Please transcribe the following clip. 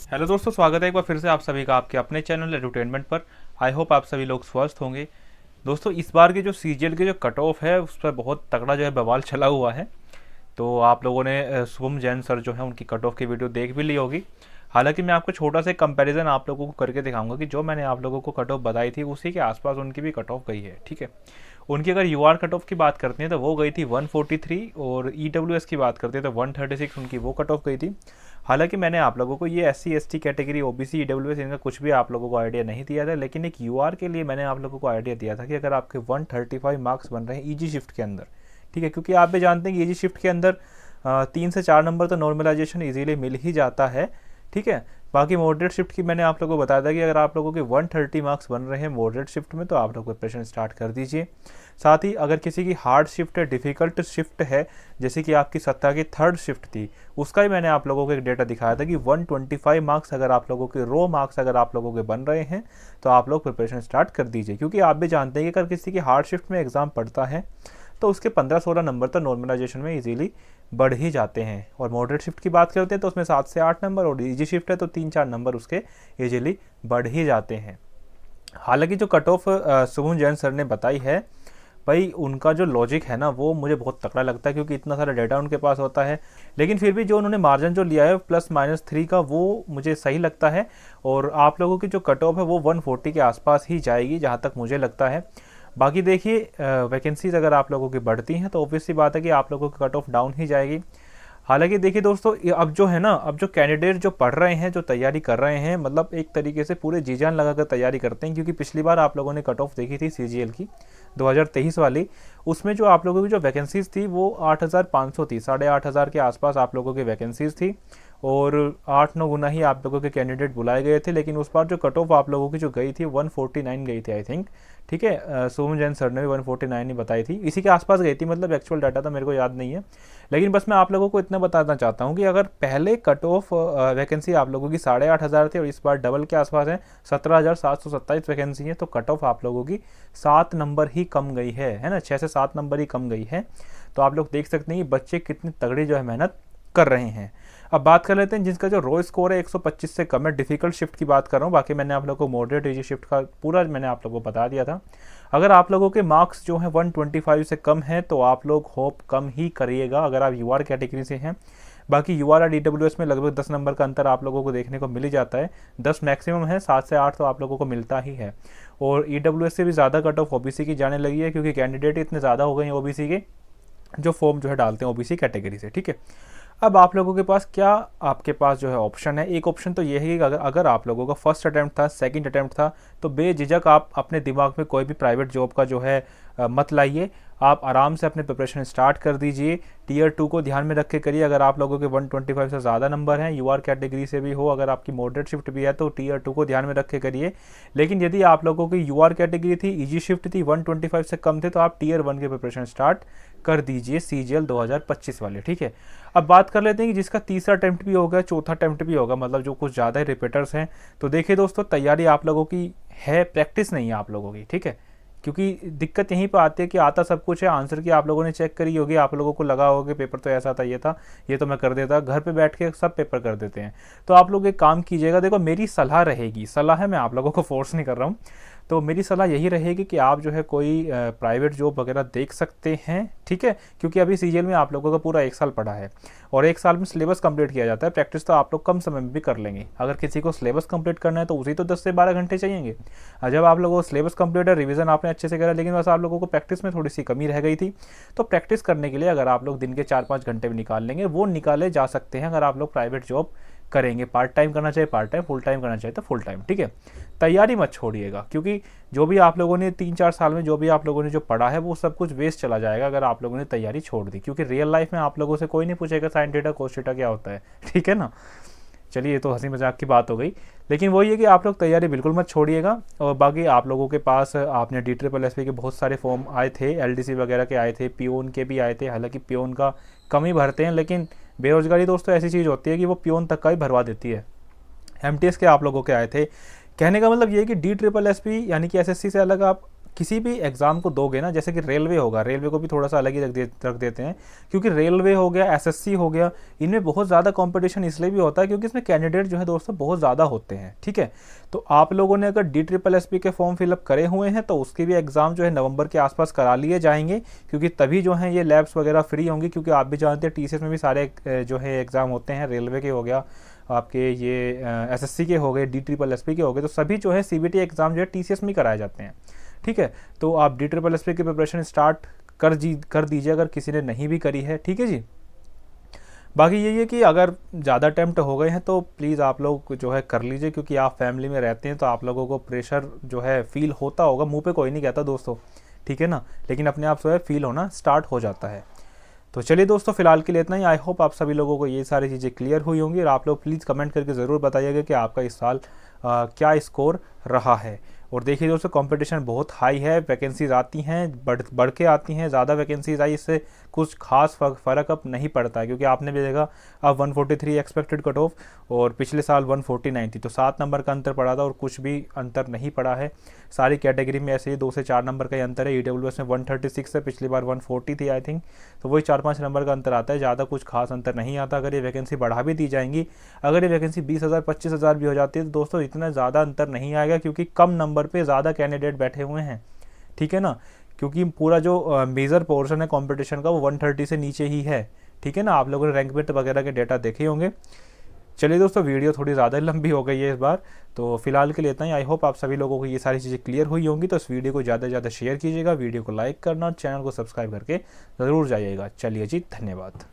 Hello दोस्तों, स्वागत है एक बार फिर से आप सभी का आपके अपने चैनल एडुटेनमेंट पर। आई होप आप सभी लोग स्वस्थ होंगे। दोस्तों, इस बार की जो सीजीएल की जो कट ऑफ है उस पर बहुत तगड़ा जो है बवाल चला हुआ है। तो आप लोगों ने शुभम जैन सर जो है उनकी कट ऑफ की वीडियो देख भी ली होगी। हालांकि मैं आपको छोटा सा कंपैरिजन आप लोगों को करके दिखाऊंगा कि जो मैंने आप लोगों को कट ऑफ बताई थी उसी के आसपास उनकी भी कट ऑफ गई है। ठीक है, उनकी अगर यूआर कट ऑफ की बात करते हैं तो वो गई थी 143 और ईडब्ल्यूएस की बात करते हैं तो 136 उनकी वो कट ऑफ गई थी। हालांकि मैंने आप लोगों को ये SC ST category OBC EWS इनका कुछ भी आप लोगों को आइडिया नहीं दिया था, लेकिन एक यूआर के लिए मैंने आप लोगों को आइडिया दिया था कि अगर आपके 135 मार्क्स बन रहे हैं ईजी शिफ्ट के अंदर, ठीक है, क्योंकि आप भी जानते हैं कि ईजी शिफ्ट के अंदर 3 से 4 नंबर तो नॉर्मलाइजेशन इजीली मिल ही जाता है। ठीक है, बाकी मॉडरेट शिफ्ट की मैंने आप लोगों को बताया था कि अगर आप लोगों के 130 मार्क्स बन रहे हैं मॉडरेट शिफ्ट में तो आप लोग प्रिपरेशन स्टार्ट कर दीजिए। साथ ही अगर किसी की हार्ड शिफ्ट है, डिफ़िकल्ट शिफ्ट है, जैसे कि आपकी सत्ता की थर्ड शिफ्ट थी, उसका ही मैंने आप लोगों को एक डेटा दिखाया था कि 125 मार्क्स अगर आप लोगों के रो मार्क्स अगर आप लोगों के बन रहे हैं तो आप लोग प्रिपरेशन स्टार्ट कर दीजिए। क्योंकि आप भी जानते हैं कि अगर किसी की हार्ड शिफ्ट में एग्ज़ाम पड़ता है तो उसके 15-16 नंबर तो नॉर्मलाइजेशन में इजीली बढ़ ही जाते हैं। और मॉडरेट शिफ्ट की बात करते हैं तो उसमें 7 से 8 नंबर, और इजी शिफ्ट है तो 3-4 नंबर उसके इजीली बढ़ ही जाते हैं। हालांकि जो cut off Shubham Jain sir ने बताई है, भाई उनका जो लॉजिक है ना वो मुझे बहुत तगड़ा लगता है, क्योंकि इतना सारा डेटा उनके पास होता है। लेकिन फिर भी जो उन्होंने मार्जिन जो लिया है +-3 का, वो मुझे सही लगता है। और आप लोगों की जो कट ऑफ है वो 140 के आसपास ही जाएगी जहाँ तक मुझे लगता है। बाकी देखिए, वैकेंसीज अगर आप लोगों की बढ़ती हैं तो ऑब्वियसली बात है कि आप लोगों की कट ऑफ डाउन ही जाएगी। हालांकि देखिए दोस्तों, अब जो है ना, अब जो कैंडिडेट जो पढ़ रहे हैं, जो तैयारी कर रहे हैं, मतलब एक तरीके से पूरे जी जान लगाकर तैयारी करते हैं। क्योंकि पिछली बार आप लोगों ने कट ऑफ देखी थी सीजीएल की 2023 वाली, उसमें जो आप लोगों की जो वैकेंसीज थी वो 8500 थी, 8500 के आसपास आप लोगों की वैकेंसीज थी। और 8-9 गुना ही आप लोगों के कैंडिडेट बुलाए गए थे। लेकिन उस बार जो कट ऑफ आप लोगों की जो गई थी 149 गई थी आई थिंक। ठीक है, सोमन जैन सर ने भी 149 ही बताई थी, इसी के आसपास गई थी, मतलब एक्चुअल डाटा तो मेरे को याद नहीं है। लेकिन बस मैं आप लोगों को इतना बताना चाहता हूँ कि अगर पहले कट ऑफ वैकेंसी आप लोगों की 8500 थी और इस बार डबल के आसपास है, 17,727 वैकेंसी है, तो कट ऑफ आप लोगों की 7 नंबर ही कम गई है ना, 6 से 7 नंबर ही कम गई है। तो आप लोग देख सकते हैं कि बच्चे कितनी तगड़ी जो है मेहनत कर रहे हैं। अब बात कर लेते हैं जिसका जो रो स्कोर है 125 से कम है, डिफिकल्ट शिफ्ट की बात कर रहा हूँ। बाकी मैंने आप लोगों को मॉडरेट इजी शिफ्ट का पूरा मैंने आप लोगों को बता दिया था। अगर आप लोगों के मार्क्स जो हैं 125 से कम हैं तो आप लोग होप कम ही करिएगा अगर आप यूआर कैटेगरी से हैं। बाकी यूआर और डीडब्ल्यूएस में लगभग 10 नंबर का अंतर आप लोगों को देखने को मिल ही जाता है। 10 मैक्सिमम है, 7 से 8 तो आप लोगों को मिलता ही है। और ईडब्ल्यूएस से भी ज़्यादा कट ऑफ ओबीसी की जाने लगी है, क्योंकि कैंडिडेट इतने ज़्यादा हो गए हैं ओबीसी के जो फॉर्म जो है डालते हैं ओबीसी कैटेगरी से। ठीक है, अब आप लोगों के पास क्या, आपके पास जो है ऑप्शन है। एक ऑप्शन तो ये है कि अगर आप लोगों का फर्स्ट अटैम्प्ट था, सेकंड अटैम्प्ट था, तो बेझिझक आप अपने दिमाग में कोई भी प्राइवेट जॉब का जो है मत लाइए। आप आराम से अपने प्रिपरेशन स्टार्ट कर दीजिए। टीयर 2 को ध्यान में रख के करिए। अगर आप लोगों के 125 से ज़्यादा नंबर हैं, यूआर कैटेगरी से भी हो, अगर आपकी मॉडरेट शिफ्ट भी है तो टीयर 2 को ध्यान में रख के करिए। लेकिन यदि आप लोगों की यूआर कैटेगरी थी, ईजी शिफ्ट थी, 125 से कम थे, तो आप टीयर 1 के प्रिपरेशन स्टार्ट कर दीजिए सीजीएल 2025 वाले। ठीक है, अब बात कर लेते हैं कि जिसका तीसरा अटेम्प्ट भी होगा, चौथा अटेम्प्ट भी होगा, मतलब जो कुछ ज़्यादा ही रिपीटर्स हैं। तो देखिए दोस्तों, तैयारी आप लोगों की है, प्रैक्टिस नहीं है आप लोगों की। ठीक है, क्योंकि दिक्कत यहीं पर आती है कि आता सब कुछ है, आंसर की आप लोगों ने चेक करी होगी, आप लोगों को लगा होगा कि पेपर तो ऐसा था, ये तो मैं कर देता, घर पे बैठ के सब पेपर कर देते हैं। तो आप लोग एक काम कीजिएगा, देखो मेरी सलाह रहेगी, सलाह है, मैं आप लोगों को फोर्स नहीं कर रहा हूँ। तो मेरी सलाह यही रहेगी कि आप जो है कोई प्राइवेट जॉब वगैरह देख सकते हैं। ठीक है, क्योंकि अभी सीजीएल में आप लोगों का पूरा 1 साल पड़ा है और 1 साल में सिलेबस कंप्लीट किया जाता है। प्रैक्टिस तो आप लोग कम समय में भी कर लेंगे। अगर किसी को सिलेबस कंप्लीट करना है तो उसी तो 10 से 12 घंटे चाहिए। जब आप लोगों को सिलेबस कंप्लीट है, रिवीजन आपने अच्छे से करा, लेकिन बस आप लोगों को प्रैक्टिस में थोड़ी सी कमी रह गई थी, तो प्रैक्टिस करने के लिए अगर आप लोग दिन के 4-5 घंटे भी निकाल लेंगे, वो निकाले जा सकते हैं। अगर आप लोग प्राइवेट जॉब करेंगे, पार्ट टाइम करना चाहिए पार्ट टाइम, फुल टाइम करना चाहिए तो फुल टाइम। ठीक है, तैयारी मत छोड़िएगा, क्योंकि जो भी आप लोगों ने 3-4 साल में जो भी आप लोगों ने जो पढ़ा है वो सब कुछ वेस्ट चला जाएगा अगर आप लोगों ने तैयारी छोड़ दी। क्योंकि रियल लाइफ में आप लोगों से कोई नहीं पूछेगा साइन थीटा कोस थीटा क्या होता है। ठीक है ना, चलिए ये तो हंसी मजाक की बात हो गई, लेकिन वही है कि आप लोग तैयारी बिल्कुल मत छोड़िएगा। और बाकी आप लोगों के पास आपने DSSS के बहुत सारे फॉर्म आए थे, एलडीसी वगैरह के आए थे, पियोन के भी आए थे। हालांकि पियोन का कम ही भरते हैं, लेकिन बेरोजगारी दोस्तों ऐसी चीज़ होती है कि वो पियोन तक का ही भरवा देती है। एमटीएस के आप लोगों के आए थे। कहने का मतलब ये है कि DSSS यानी कि एसएससी से अलग आप किसी भी एग्ज़ाम को दोगे ना, जैसे कि रेलवे होगा, रेलवे को भी थोड़ा सा अलग ही रख देते हैं, क्योंकि रेलवे हो गया, एसएससी हो गया, इनमें बहुत ज़्यादा कंपटीशन इसलिए भी होता है क्योंकि इसमें कैंडिडेट जो है दोस्तों बहुत ज़्यादा होते हैं। ठीक है, तो आप लोगों ने अगर DSSP के फॉर्म फिलअप करे हुए हैं तो उसके भी एग्ज़ाम जो है नवंबर के आसपास करा लिए जाएंगे, क्योंकि तभी जो है ये लैब्स वगैरह फ्री होंगी, क्योंकि आप भी जानते हैं TCS में भी सारे जो है एग्ज़ाम होते हैं, रेलवे के हो गया, आपके ये एसएससी के हो गए, DSSP के हो गए, तो सभी जो है CBT एग्ज़ाम जो है TCS में कराए जाते हैं। ठीक है, तो आप DSSP की प्रिपरेशन स्टार्ट कर दीजिए अगर किसी ने नहीं भी करी है। ठीक है जी, बाकी यही है कि अगर ज़्यादा अटैम्प्ट हो गए हैं तो प्लीज़ आप लोग जो है कर लीजिए, क्योंकि आप फैमिली में रहते हैं तो आप लोगों को प्रेशर जो है फील होता होगा, मुंह पे कोई नहीं कहता दोस्तों, ठीक है ना, लेकिन अपने आप जो है फील होना स्टार्ट हो जाता है। तो चलिए दोस्तों, फिलहाल के लिए इतना ही। आई होप आप सभी लोगों को ये सारी चीज़ें क्लियर हुई होंगी, और आप लोग प्लीज़ कमेंट करके ज़रूर बताइएगा कि आपका इस साल क्या स्कोर रहा है। और देखिए दोस्तों, कंपटीशन बहुत हाई है, वैकेंसीज आती हैं, बढ़ के आती हैं, ज़्यादा वैकेंसीज आई, इससे कुछ खास फ़र्क अब नहीं पड़ता है, क्योंकि आपने भी देखा अब 143 एक्सपेक्टेड कट ऑफ और पिछले साल 149 थी, तो 7 नंबर का अंतर पड़ा था और कुछ भी अंतर नहीं पड़ा है। सारी कैटेगरी में ऐसे ही 2 से 4 नंबर का ही अंतर है। EWS में 136 है, पिछली बार 140 थी आई थिंक, तो वही 4-5 नंबर का अंतर आता है, ज़्यादा कुछ खास अंतर नहीं आता। अगर ये वैकेंसी बढ़ा भी दी जाएंगी, अगर ये वैकेंसी 20,000 25,000 भी हो जाती है तो दोस्तों इतना ज़्यादा अंतर नहीं आएगा, क्योंकि कम नंबर पे ज़्यादा कैंडिडेट बैठे हुए हैं। ठीक है ना, क्योंकि पूरा जो मेजर पोर्शन है कंपटीशन का वो 130 से नीचे ही है। ठीक है ना, आप लोगों ने रैंक बिट वगैरह के डेटा देखे होंगे। चलिए दोस्तों, वीडियो थोड़ी ज़्यादा लंबी हो गई है इस बार, तो फिलहाल के लिए इतना ही। आई होप आप सभी लोगों को ये सारी चीज़ें क्लियर हुई होंगी, तो इस वीडियो को ज़्यादा से ज़्यादा शेयर कीजिएगा, वीडियो को लाइक करना और चैनल को सब्सक्राइब करके ज़रूर जाइएगा। चलिए जी, धन्यवाद।